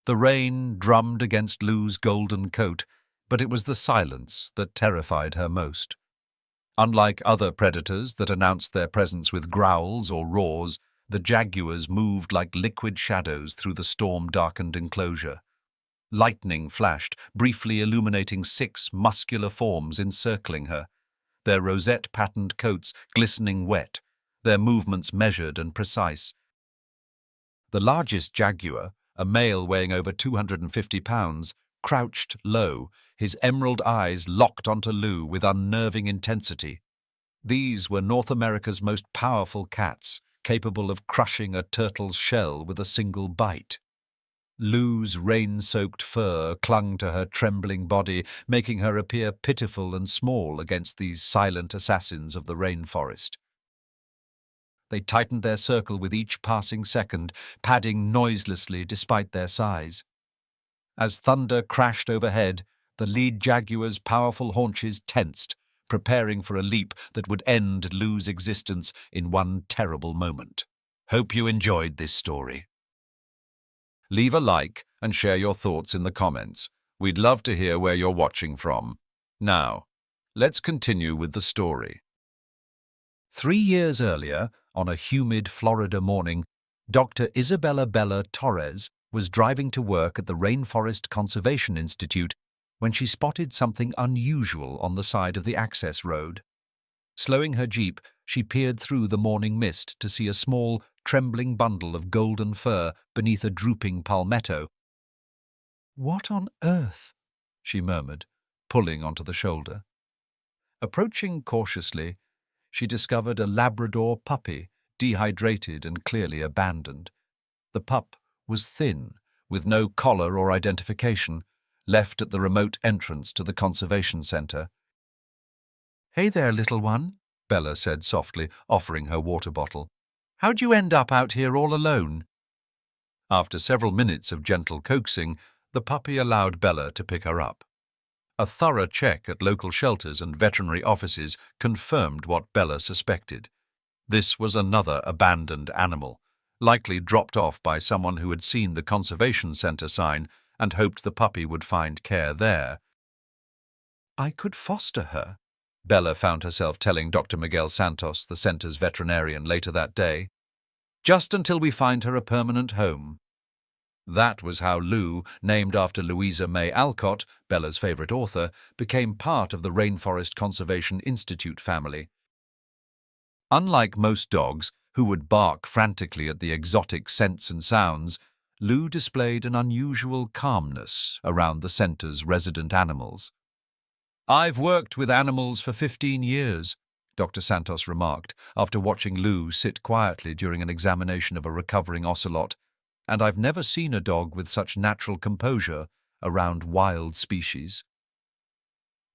The rain drummed against Lou's golden coat, but it was the silence that terrified her most. Unlike other predators that announced their presence with growls or roars, the jaguars moved like liquid shadows through the storm-darkened enclosure. Lightning flashed, briefly illuminating 6 muscular forms encircling her, their rosette-patterned coats glistening wet, their movements measured and precise. The largest jaguar, a male weighing over 250 pounds, crouched low, his emerald eyes locked onto Lou with unnerving intensity. These were North America's most powerful cats, capable of crushing a turtle's shell with a single bite. Lou's rain-soaked fur clung to her trembling body, making her appear pitiful and small against these silent assassins of the rainforest. They tightened their circle with each passing second, padding noiselessly despite their size. As thunder crashed overhead, the lead jaguar's powerful haunches tensed, preparing for a leap that would end Lou's existence in one terrible moment. Hope you enjoyed this story. Leave a like and share your thoughts in the comments. We'd love to hear where you're watching from. Now, let's continue with the story. 3 years earlier, on a humid Florida morning, Dr. Isabella Bella Torres was driving to work at the Rainforest Conservation Institute when she spotted something unusual on the side of the access road. Slowing her jeep, she peered through the morning mist to see a small, trembling bundle of golden fur beneath a drooping palmetto. "What on earth?" she murmured, pulling onto the shoulder. Approaching cautiously, she discovered a Labrador puppy, dehydrated and clearly abandoned. The pup was thin, with no collar or identification, left at the remote entrance to the conservation center. "Hey there, little one," Bella said softly, offering her water bottle. "How'd you end up out here all alone?" After several minutes of gentle coaxing, the puppy allowed Bella to pick her up. A thorough check at local shelters and veterinary offices confirmed what Bella suspected. This was another abandoned animal, likely dropped off by someone who had seen the conservation center sign and hoped the puppy would find care there. "I could foster her," Bella found herself telling Dr. Miguel Santos, the center's veterinarian, later that day. "Just until we find her a permanent home." That was how Lou, named after Louisa May Alcott, Bella's favorite author, became part of the Rainforest Conservation Institute family. Unlike most dogs, who would bark frantically at the exotic scents and sounds, Lou displayed an unusual calmness around the center's resident animals. "I've worked with animals for 15 years, Dr. Santos remarked, after watching Lou sit quietly during an examination of a recovering ocelot, and I've never seen a dog with such natural composure around wild species."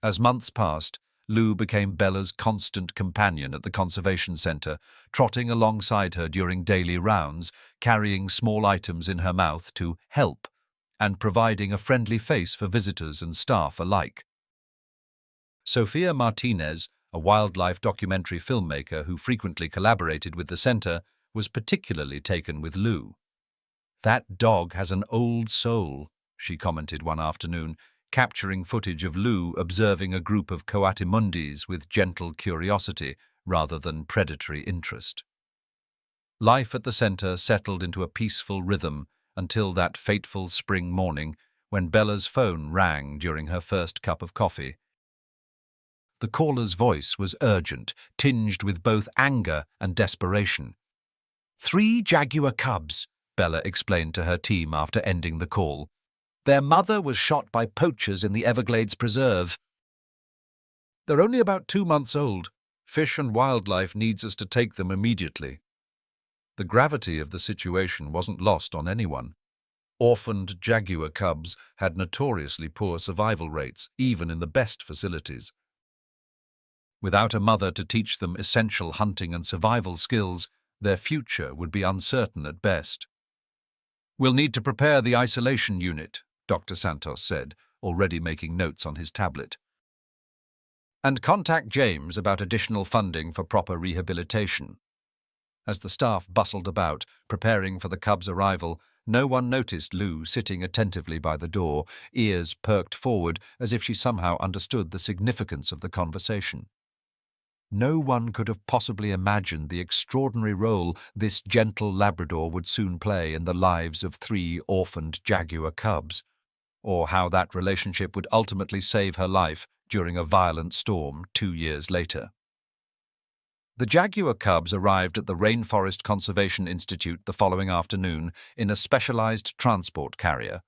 As months passed, Lou became Bella's constant companion at the conservation center, trotting alongside her during daily rounds, carrying small items in her mouth to help, and providing a friendly face for visitors and staff alike. Sofia Martinez, a wildlife documentary filmmaker who frequently collaborated with the center, was particularly taken with Lou. "That dog has an old soul," she commented one afternoon, capturing footage of Lou observing a group of coatimundis with gentle curiosity rather than predatory interest. Life at the center settled into a peaceful rhythm until that fateful spring morning when Bella's phone rang during her first cup of coffee. The caller's voice was urgent, tinged with both anger and desperation. "3 Jaguar cubs," Bella explained to her team after ending the call. "Their mother was shot by poachers in the Everglades Preserve. They're only about 2 months old. Fish and Wildlife needs us to take them immediately." The gravity of the situation wasn't lost on anyone. Orphaned jaguar cubs had notoriously poor survival rates, even in the best facilities. Without a mother to teach them essential hunting and survival skills, their future would be uncertain at best. "We'll need to prepare the isolation unit," Dr. Santos said, already making notes on his tablet. "And contact James about additional funding for proper rehabilitation." As the staff bustled about, preparing for the cubs' arrival, No one noticed Lou sitting attentively by the door, ears perked forward as if she somehow understood the significance of the conversation. No one could have possibly imagined the extraordinary role this gentle Labrador would soon play in the lives of 3 orphaned Jaguar cubs, or how that relationship would ultimately save her life during a violent storm 2 years later. The Jaguar cubs arrived at the Rainforest Conservation Institute the following afternoon in a specialized transport carrier.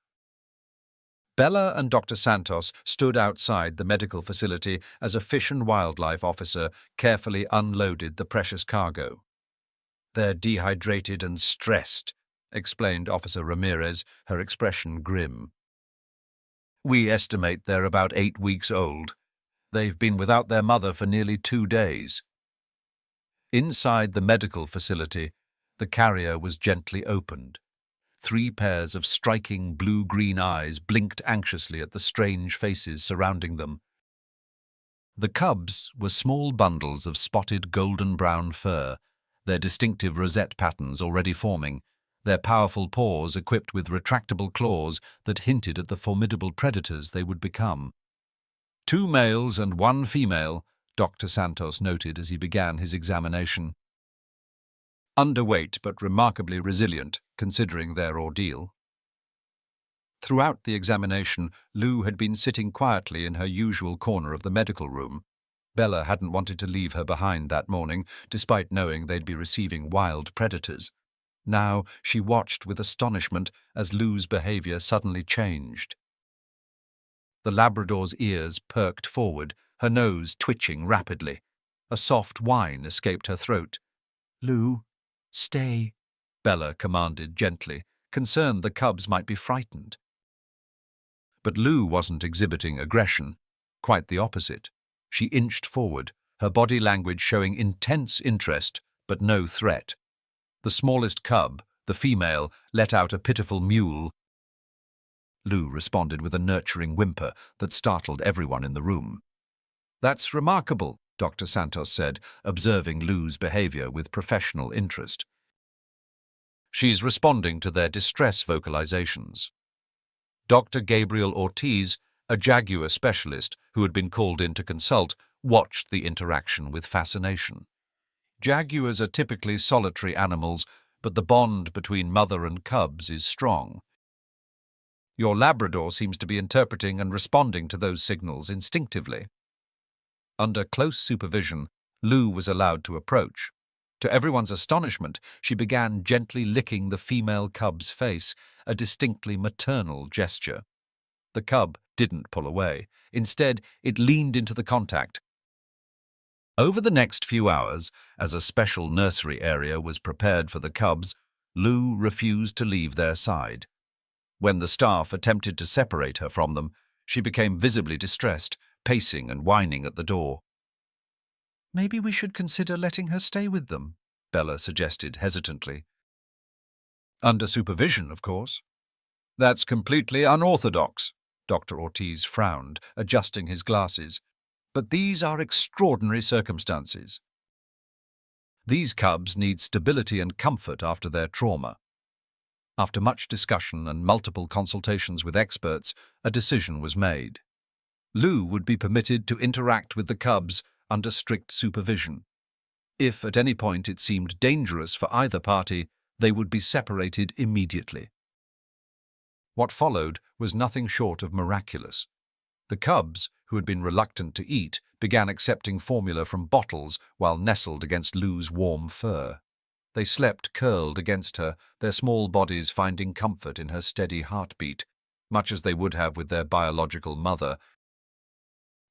Bella and Dr. Santos stood outside the medical facility as a Fish and Wildlife officer carefully unloaded the precious cargo. "They're dehydrated and stressed," explained Officer Ramirez, her expression grim. "We estimate they're about 8 weeks old. They've been without their mother for nearly 2 days." Inside the medical facility, the carrier was gently opened. 3 pairs of striking blue-green eyes blinked anxiously at the strange faces surrounding them. The cubs were small bundles of spotted golden-brown fur, their distinctive rosette patterns already forming, their powerful paws equipped with retractable claws that hinted at the formidable predators they would become. 2 males and 1 female, Dr. Santos noted as he began his examination. Underweight but remarkably resilient, considering their ordeal. Throughout the examination, Lou had been sitting quietly in her usual corner of the medical room. Bella hadn't wanted to leave her behind that morning, despite knowing they'd be receiving wild predators. Now she watched with astonishment as Lou's behavior suddenly changed. The Labrador's ears perked forward, her nose twitching rapidly. A soft whine escaped her throat. "Lou, stay," Bella commanded gently, concerned the cubs might be frightened. But Lou wasn't exhibiting aggression. Quite the opposite. She inched forward, her body language showing intense interest, but no threat. The smallest cub, the female, let out a pitiful mewl. Lou responded with a nurturing whimper that startled everyone in the room. "That's remarkable," Dr. Santos said, observing Lou's behavior with professional interest. "She's responding to their distress vocalizations." Dr. Gabriel Ortiz, a Jaguar specialist who had been called in to consult, watched the interaction with fascination. Jaguars are typically solitary animals, but the bond between mother and cubs is strong. Your Labrador seems to be interpreting and responding to those signals instinctively. Under close supervision, Lou was allowed to approach. To everyone's astonishment, she began gently licking the female cub's face, a distinctly maternal gesture. The cub didn't pull away. Instead, it leaned into the contact. Over the next few hours, as a special nursery area was prepared for the cubs, Lou refused to leave their side. When the staff attempted to separate her from them, she became visibly distressed, pacing and whining at the door. "Maybe we should consider letting her stay with them," Bella suggested hesitantly. "Under supervision, of course." "That's completely unorthodox," Dr. Ortiz frowned, adjusting his glasses. "But these are extraordinary circumstances. These cubs need stability and comfort after their trauma." After much discussion and multiple consultations with experts, a decision was made. Lou would be permitted to interact with the cubs under strict supervision. If at any point it seemed dangerous for either party, they would be separated immediately. What followed was nothing short of miraculous. The cubs, who had been reluctant to eat, began accepting formula from bottles while nestled against Lou's warm fur. They slept curled against her, their small bodies finding comfort in her steady heartbeat, much as they would have with their biological mother.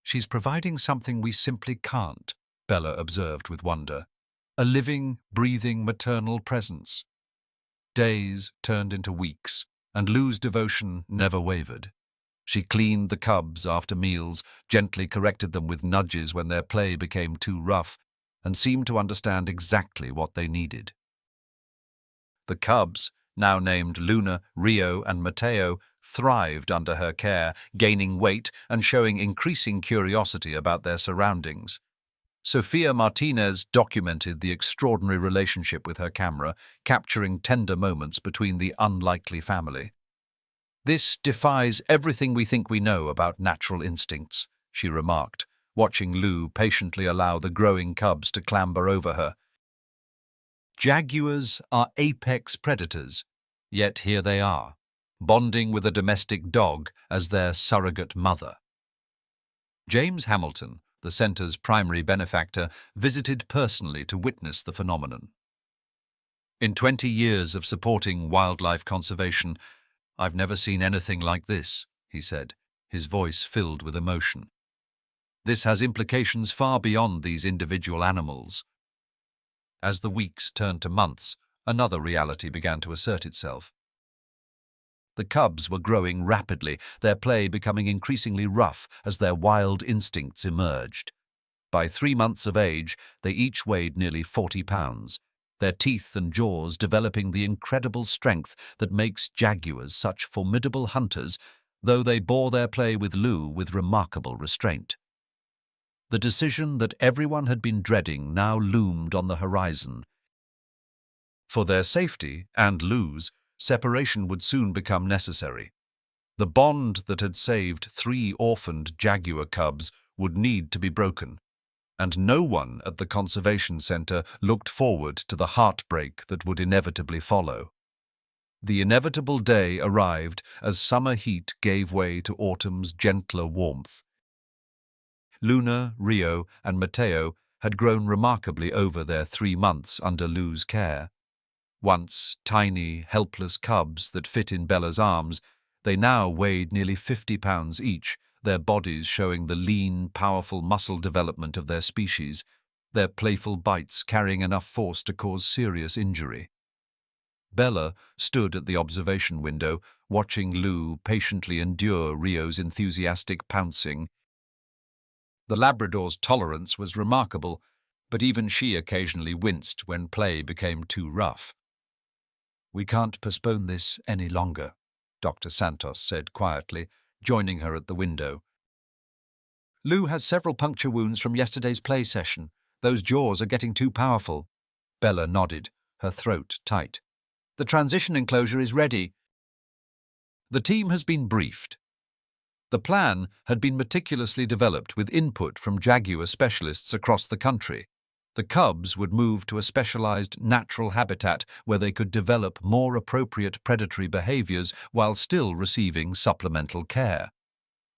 "She's providing something we simply can't," Bella observed with wonder. "A living, breathing maternal presence." Days turned into weeks, and Lou's devotion never wavered. She cleaned the cubs after meals, gently corrected them with nudges when their play became too rough, and seemed to understand exactly what they needed. The cubs, now named Luna, Rio, and Mateo, thrived under her care, gaining weight and showing increasing curiosity about their surroundings. Sofia Martinez documented the extraordinary relationship with her camera, capturing tender moments between the unlikely family. "This defies everything we think we know about natural instincts," she remarked, watching Lou patiently allow the growing cubs to clamber over her. Jaguars are apex predators, yet here they are, bonding with a domestic dog as their surrogate mother. James Hamilton, the centre's primary benefactor, visited personally to witness the phenomenon. "In 20 years of supporting wildlife conservation, I've never seen anything like this," he said, his voice filled with emotion. "This has implications far beyond these individual animals." As the weeks turned to months, another reality began to assert itself. The cubs were growing rapidly, their play becoming increasingly rough as their wild instincts emerged. By 3 months of age, they each weighed nearly 40 pounds, their teeth and jaws developing the incredible strength that makes jaguars such formidable hunters, though they bore their play with Lou with remarkable restraint. The decision that everyone had been dreading now loomed on the horizon. For their safety, and Lou's, separation would soon become necessary. The bond that had saved 3 orphaned jaguar cubs would need to be broken, and no one at the conservation centre looked forward to the heartbreak that would inevitably follow. The inevitable day arrived as summer heat gave way to autumn's gentler warmth. Luna, Rio, and Mateo had grown remarkably over their 3 months under Lou's care. Once tiny, helpless cubs that fit in Bella's arms, they now weighed nearly 50 pounds each, their bodies showing the lean, powerful muscle development of their species, their playful bites carrying enough force to cause serious injury. Bella stood at the observation window, watching Lou patiently endure Rio's enthusiastic pouncing. The Labrador's tolerance was remarkable, but even she occasionally winced when play became too rough. "We can't postpone this any longer," Dr. Santos said quietly, joining her at the window. "Lou has several puncture wounds from yesterday's play session. Those jaws are getting too powerful." Bella nodded, her throat tight. "The transition enclosure is ready." The team has been briefed. The plan had been meticulously developed with input from Jaguar specialists across the country. The cubs would move to a specialized natural habitat where they could develop more appropriate predatory behaviors while still receiving supplemental care.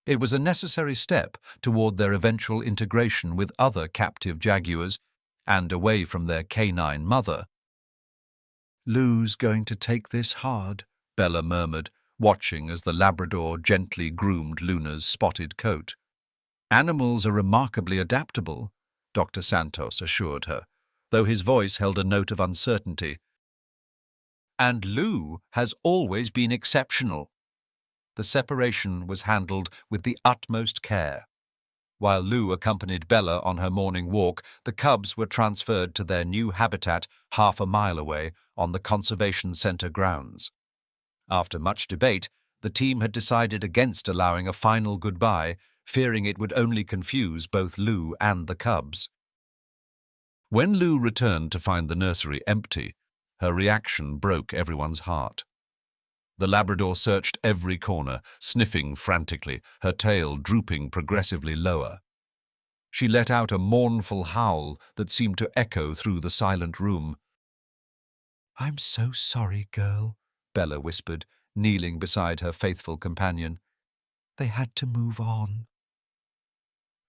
It was a necessary step toward their eventual integration with other captive jaguars and away from their canine mother. "Lou's going to take this hard," Bella murmured, watching as the Labrador gently groomed Luna's spotted coat. "Animals are remarkably adaptable," Dr. Santos assured her, though his voice held a note of uncertainty. "And Lou has always been exceptional." The separation was handled with the utmost care. While Lou accompanied Bella on her morning walk, the cubs were transferred to their new habitat half a mile away on the Conservation Centre grounds. After much debate, the team had decided against allowing a final goodbye, fearing it would only confuse both Lou and the cubs. When Lou returned to find the nursery empty, her reaction broke everyone's heart. The Labrador searched every corner, sniffing frantically, her tail drooping progressively lower. She let out a mournful howl that seemed to echo through the silent room. "I'm so sorry, girl," Bella whispered, kneeling beside her faithful companion. "They had to move on."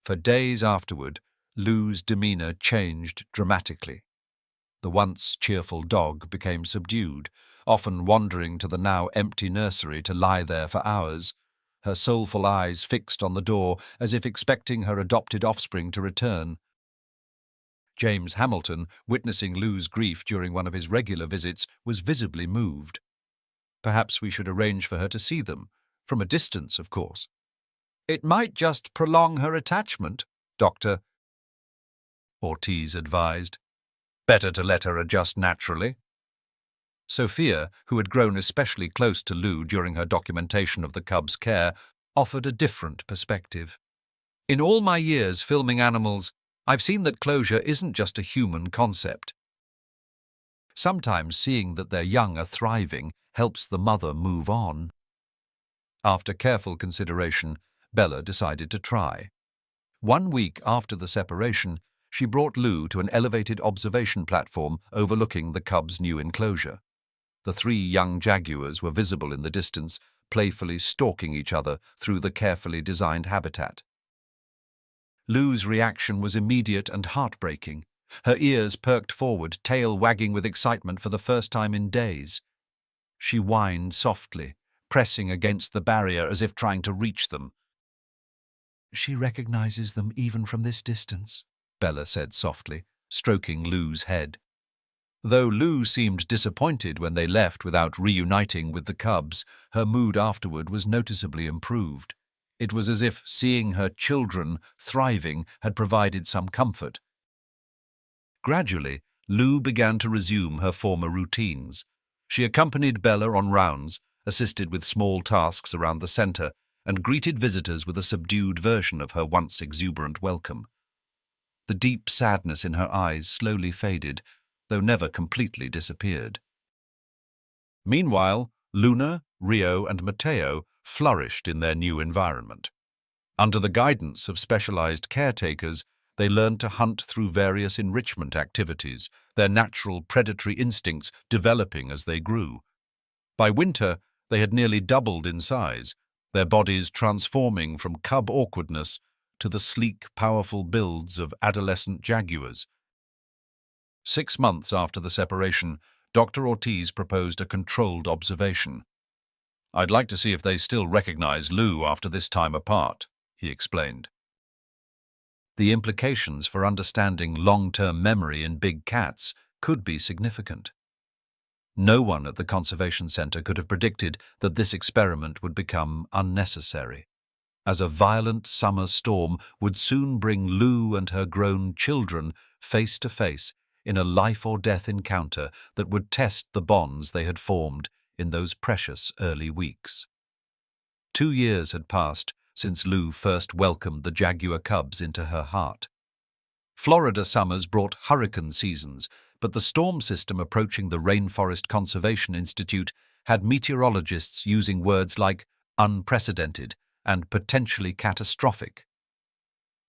For days afterward, Lou's demeanor changed dramatically. The once cheerful dog became subdued, often wandering to the now empty nursery to lie there for hours, her soulful eyes fixed on the door as if expecting her adopted offspring to return. James Hamilton, witnessing Lou's grief during one of his regular visits, was visibly moved. "Perhaps we should arrange for her to see them, from a distance, of course." "It might just prolong her attachment," Dr. Ortiz advised. "Better to let her adjust naturally." Sophia, who had grown especially close to Lou during her documentation of the cubs' care, offered a different perspective. "In all my years filming animals, I've seen that closure isn't just a human concept. Sometimes seeing that their young are thriving helps the mother move on. After careful consideration, Bella decided to try. 1 week after the separation, she brought Lou to an elevated observation platform overlooking the cubs' new enclosure. The 3 young jaguars were visible in the distance, playfully stalking each other through the carefully designed habitat. Lou's reaction was immediate and heartbreaking. Her ears perked forward, tail wagging with excitement for the first time in days. She whined softly, pressing against the barrier as if trying to reach them. "She recognizes them even from this distance," Bella said softly, stroking Lou's head. Though Lou seemed disappointed when they left without reuniting with the cubs, her mood afterward was noticeably improved. It was as if seeing her children thriving had provided some comfort. Gradually, Lou began to resume her former routines. She accompanied Bella on rounds, assisted with small tasks around the center, and greeted visitors with a subdued version of her once exuberant welcome. The deep sadness in her eyes slowly faded, though never completely disappeared. Meanwhile, Luna, Rio, and Mateo flourished in their new environment. Under the guidance of specialized caretakers, they learned to hunt through various enrichment activities, their natural predatory instincts developing as they grew. By winter, they had nearly doubled in size, their bodies transforming from cub awkwardness to the sleek, powerful builds of adolescent jaguars. 6 months after the separation, Dr. Ortiz proposed a controlled observation. "I'd like to see if they still recognize Lou after this time apart," he explained. The implications for understanding long-term memory in big cats could be significant. No one at the Conservation Center could have predicted that this experiment would become unnecessary, as a violent summer storm would soon bring Lou and her grown children face to face in a life-or-death encounter that would test the bonds they had formed in those precious early weeks. 2 years had passed since Lou first welcomed the Jaguar cubs into her heart. Florida summers brought hurricane seasons, but the storm system approaching the Rainforest Conservation Institute had meteorologists using words like unprecedented and potentially catastrophic.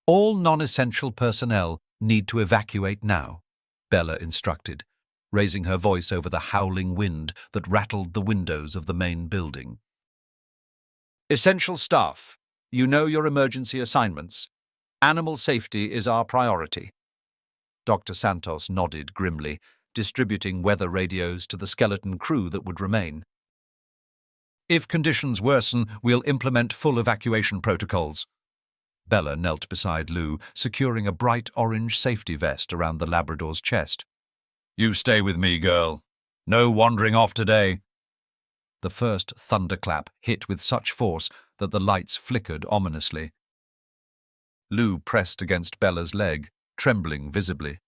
"All non-essential personnel need to evacuate now," Bella instructed, raising her voice over the howling wind that rattled the windows of the main building. "Essential staff, you know your emergency assignments. Animal safety is our priority." Dr. Santos nodded grimly, distributing weather radios to the skeleton crew that would remain. "If conditions worsen, we'll implement full evacuation protocols." Bella knelt beside Lou, securing a bright orange safety vest around the Labrador's chest. "You stay with me, girl. No wandering off today." The first thunderclap hit with such force that the lights flickered ominously. Lou pressed against Bella's leg, trembling visibly.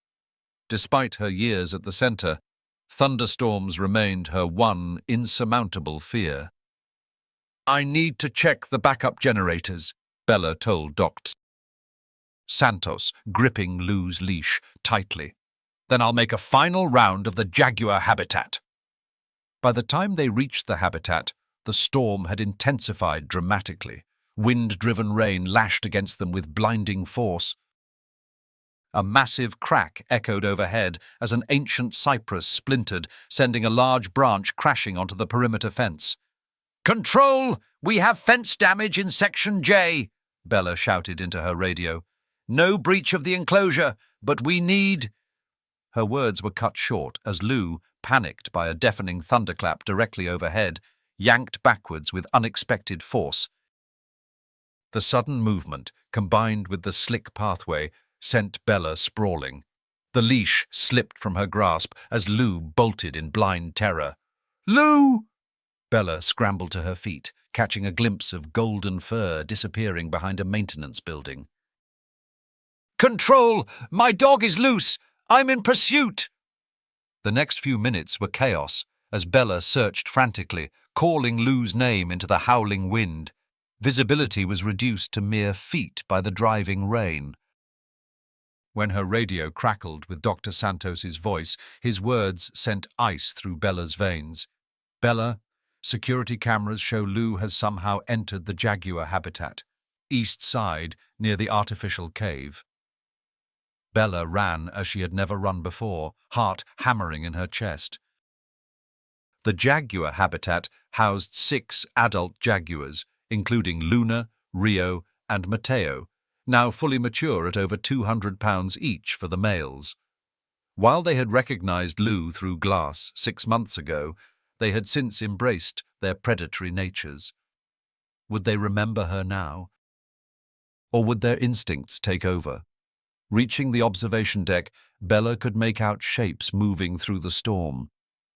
Despite her years at the center, thunderstorms remained her one insurmountable fear. "I need to check the backup generators," Bella told Dr. Santos, gripping Lou's leash tightly. "Then I'll make a final round of the Jaguar habitat." By the time they reached the habitat, the storm had intensified dramatically. Wind-driven rain lashed against them with blinding force. A massive crack echoed overhead as an ancient cypress splintered, sending a large branch crashing onto the perimeter fence. "Control! We have fence damage in Section J," Bella shouted into her radio. "No breach of the enclosure, but we need—" Her words were cut short as Lou, panicked by a deafening thunderclap directly overhead, yanked backwards with unexpected force. The sudden movement, combined with the slick pathway, sent Bella sprawling. The leash slipped from her grasp as Lou bolted in blind terror. "Lou!" Bella scrambled to her feet, catching a glimpse of golden fur disappearing behind a maintenance building. "Control! My dog is loose! I'm in pursuit!" The next few minutes were chaos as Bella searched frantically, calling Lou's name into the howling wind. Visibility was reduced to mere feet by the driving rain. When her radio crackled with Dr. Santos's voice, his words sent ice through Bella's veins. "Bella, security cameras show Lou has somehow entered the Jaguar habitat, east side, near the artificial cave." Bella ran as she had never run before, heart hammering in her chest. The Jaguar habitat housed 6 adult jaguars, including Luna, Rio, and Mateo, now fully mature at over 200 pounds each for the males. While they had recognized Lou through glass 6 months ago, they had since embraced their predatory natures. Would they remember her now? Or would their instincts take over? Reaching the observation deck, Bella could make out shapes moving through the storm.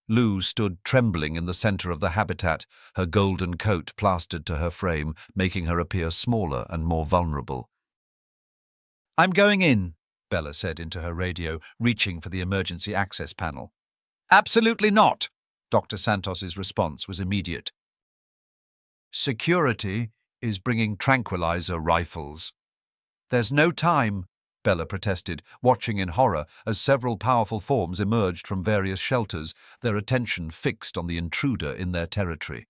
Lou stood trembling in the center of the habitat, her golden coat plastered to her frame, making her appear smaller and more vulnerable. "I'm going in," Bella said into her radio, reaching for the emergency access panel. "Absolutely not," Dr. Santos's response was immediate. "Security is bringing tranquilizer rifles." "There's no time," Bella protested, watching in horror as several powerful forms emerged from various shelters, their attention fixed on the intruder in their territory.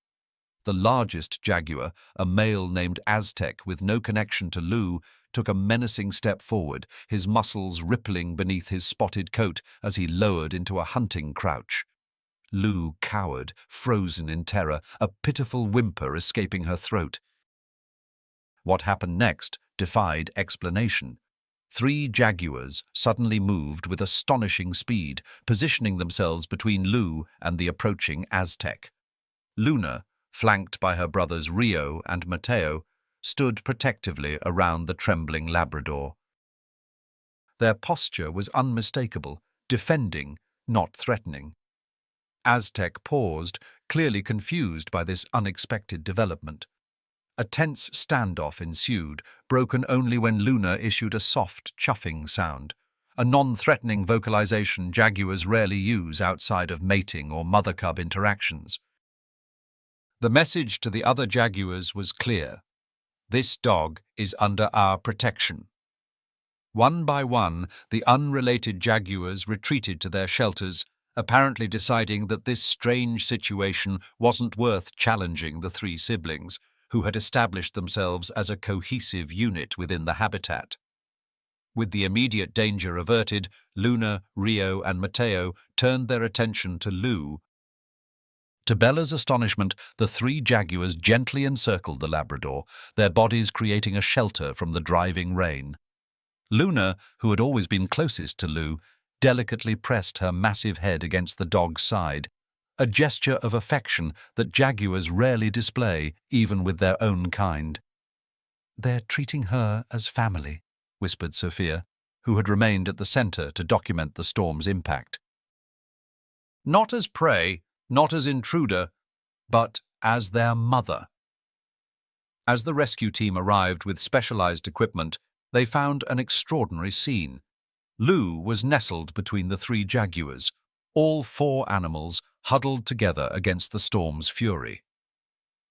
The largest jaguar, a male named Aztec with no connection to Lou, took a menacing step forward, his muscles rippling beneath his spotted coat as he lowered into a hunting crouch. Lou cowered, frozen in terror, a pitiful whimper escaping her throat. What happened next defied explanation. 3 jaguars suddenly moved with astonishing speed, positioning themselves between Lou and the approaching Aztec. Luna, flanked by her brothers Rio and Mateo, stood protectively around the trembling Labrador. Their posture was unmistakable, defending, not threatening. Aztec paused, clearly confused by this unexpected development. A tense standoff ensued, broken only when Luna issued a soft, chuffing sound, a non-threatening vocalization jaguars rarely use outside of mating or mother-cub interactions. The message to the other jaguars was clear. This dog is under our protection. One by one, the unrelated jaguars retreated to their shelters, apparently deciding that this strange situation wasn't worth challenging the 3 siblings, who had established themselves as a cohesive unit within the habitat. With the immediate danger averted, Luna, Rio, and Mateo turned their attention to Lou. To Bella's astonishment, the 3 jaguars gently encircled the Labrador, their bodies creating a shelter from the driving rain. Luna, who had always been closest to Lou, delicately pressed her massive head against the dog's side, a gesture of affection that jaguars rarely display, even with their own kind. "They're treating her as family," whispered Sophia, who had remained at the center to document the storm's impact. "Not as prey, not as intruder, but as their mother." As the rescue team arrived with specialized equipment, they found an extraordinary scene. Lou was nestled between the 3 jaguars, all 4 animals huddled together against the storm's fury.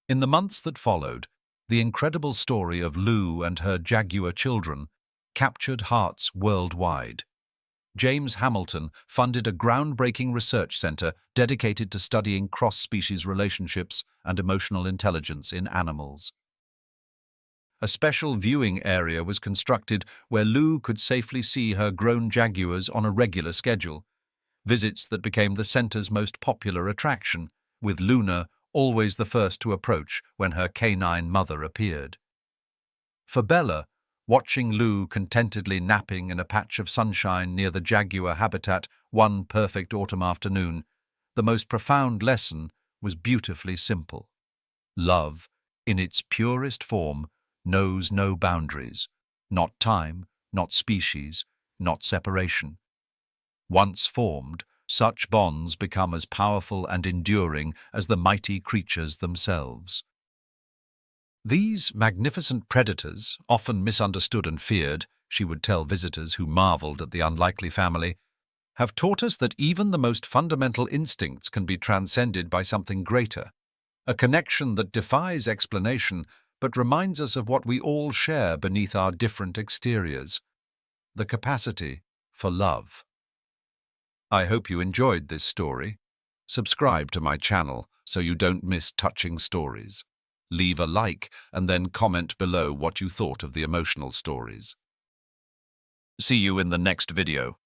In the months that followed, the incredible story of Lou and her jaguar children captured hearts worldwide. James Hamilton funded a groundbreaking research center dedicated to studying cross-species relationships and emotional intelligence in animals. A special viewing area was constructed where Lou could safely see her grown jaguars on a regular schedule, visits that became the center's most popular attraction, with Luna always the first to approach when her canine mother appeared. For Bella, watching Lou contentedly napping in a patch of sunshine near the jaguar habitat one perfect autumn afternoon, the most profound lesson was beautifully simple. Love, in its purest form, knows no boundaries, not time, not species, not separation. Once formed, such bonds become as powerful and enduring as the mighty creatures themselves. These magnificent predators, often misunderstood and feared, she would tell visitors who marveled at the unlikely family, have taught us that even the most fundamental instincts can be transcended by something greater, a connection that defies explanation but reminds us of what we all share beneath our different exteriors. the capacity for love. I hope you enjoyed this story. Subscribe to my channel so you don't miss touching stories. Leave a like and then comment below what you thought of the emotional stories. See you in the next video.